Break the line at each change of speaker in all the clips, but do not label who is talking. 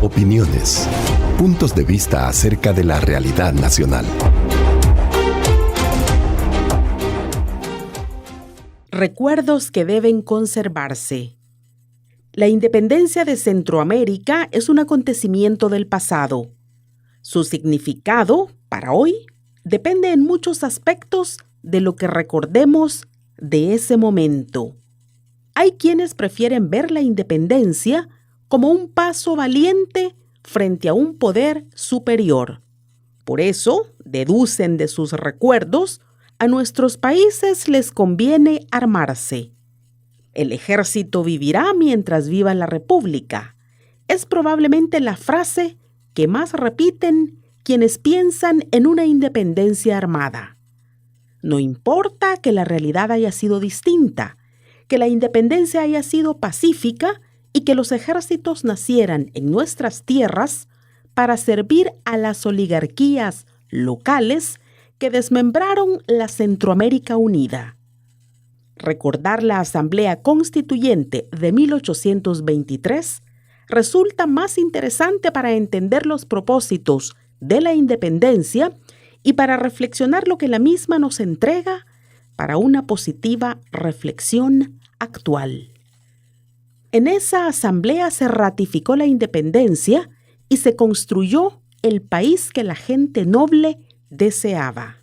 Opiniones, puntos de vista acerca de la realidad nacional.
Recuerdos que deben conservarse. La independencia de Centroamérica es un acontecimiento del pasado. Su significado, para hoy, depende en muchos aspectos de lo que recordemos de ese momento. Hay quienes prefieren ver la independencia como un paso valiente frente a un poder superior. Por eso, deducen de sus recuerdos, a nuestros países les conviene armarse. El ejército vivirá mientras viva la república. Es probablemente la frase que más repiten quienes piensan en una independencia armada. No importa que la realidad haya sido distinta, que la independencia haya sido pacífica y que los ejércitos nacieran en nuestras tierras para servir a las oligarquías locales que desmembraron la Centroamérica unida. Recordar la Asamblea Constituyente de 1823 resulta más interesante para entender los propósitos de la independencia y para reflexionar lo que la misma nos entrega para una positiva reflexión actual. En esa asamblea se ratificó la independencia y se construyó el país que la gente noble deseaba.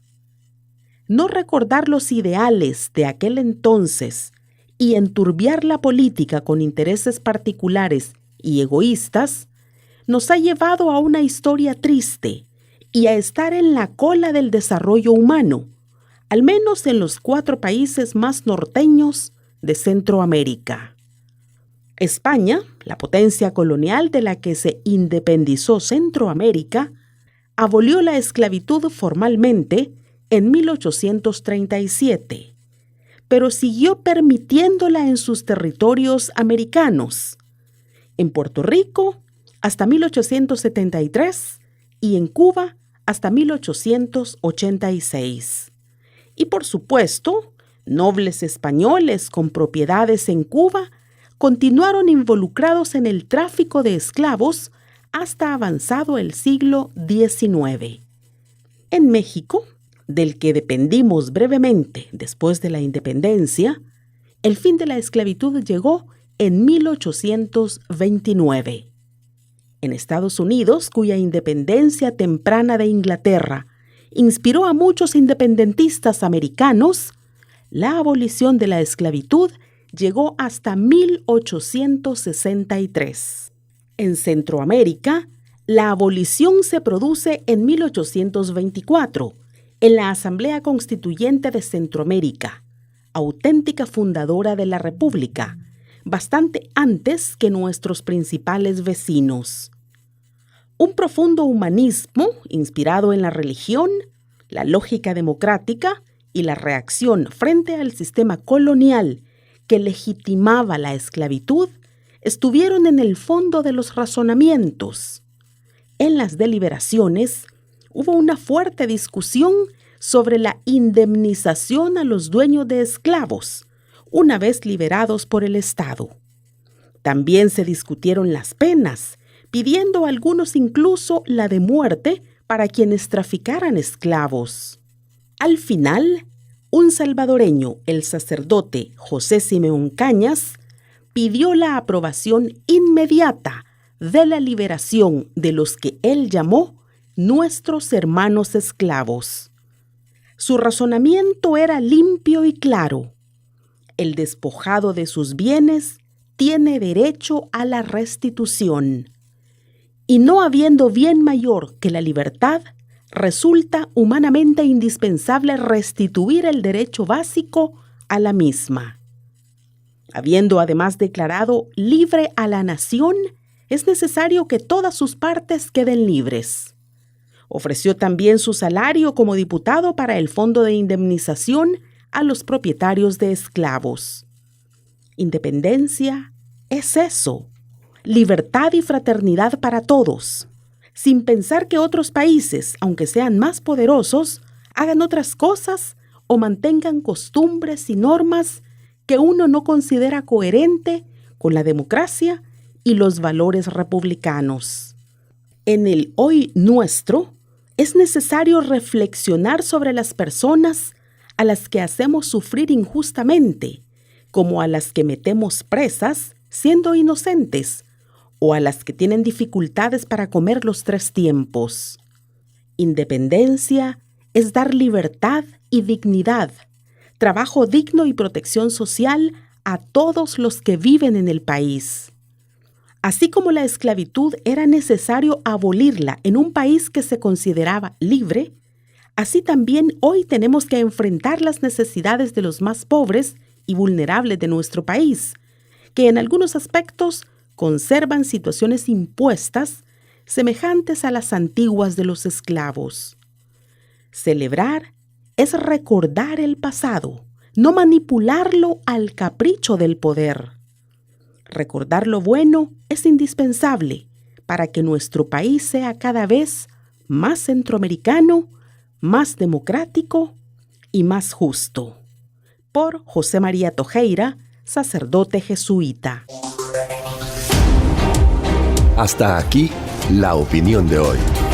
No recordar los ideales de aquel entonces y enturbiar la política con intereses particulares y egoístas nos ha llevado a una historia triste y a estar en la cola del desarrollo humano, al menos en los 4 países más norteños de Centroamérica. España, la potencia colonial de la que se independizó Centroamérica, abolió la esclavitud formalmente en 1837, pero siguió permitiéndola en sus territorios americanos, en Puerto Rico hasta 1873 y en Cuba hasta 1886. Y por supuesto, nobles españoles con propiedades en Cuba continuaron involucrados en el tráfico de esclavos hasta avanzado el siglo XIX. En México, del que dependimos brevemente después de la independencia, el fin de la esclavitud llegó en 1829. En Estados Unidos, cuya independencia temprana de Inglaterra inspiró a muchos independentistas americanos, la abolición de la esclavitud llegó hasta 1863. En Centroamérica, la abolición se produce en 1824, en la Asamblea Constituyente de Centroamérica, auténtica fundadora de la República, bastante antes que nuestros principales vecinos. Un profundo humanismo inspirado en la religión, la lógica democrática y la reacción frente al sistema colonial que legitimaba la esclavitud estuvieron en el fondo de los razonamientos. En las deliberaciones hubo una fuerte discusión sobre la indemnización a los dueños de esclavos, una vez liberados por el Estado. También se discutieron las penas, pidiendo a algunos incluso la de muerte para quienes traficaran esclavos. Al final, un salvadoreño, el sacerdote José Simeón Cañas, pidió la aprobación inmediata de la liberación de los que él llamó nuestros hermanos esclavos. Su razonamiento era limpio y claro. El despojado de sus bienes tiene derecho a la restitución. Y no habiendo bien mayor que la libertad, resulta humanamente indispensable restituir el derecho básico a la misma. Habiendo además declarado libre a la nación, es necesario que todas sus partes queden libres. Ofreció también su salario como diputado para el Fondo de Indemnización a los propietarios de esclavos. Independencia es eso, libertad y fraternidad para todos, sin pensar que otros países, aunque sean más poderosos, hagan otras cosas o mantengan costumbres y normas que uno no considera coherente con la democracia y los valores republicanos. En el hoy nuestro, es necesario reflexionar sobre las personas a las que hacemos sufrir injustamente, como a las que metemos presas siendo inocentes, o a las que tienen dificultades para comer los 3 tiempos. Independencia es dar libertad y dignidad, trabajo digno y protección social a todos los que viven en el país. Así como la esclavitud era necesario abolirla en un país que se consideraba libre, así también hoy tenemos que enfrentar las necesidades de los más pobres y vulnerables de nuestro país, que en algunos aspectos conservan situaciones impuestas semejantes a las antiguas de los esclavos. Celebrar es recordar el pasado, no manipularlo al capricho del poder. Recordar lo bueno es indispensable para que nuestro país sea cada vez más centroamericano, más democrático y más justo. Por José María Tojeira, sacerdote jesuita.
Hasta aquí la opinión de hoy.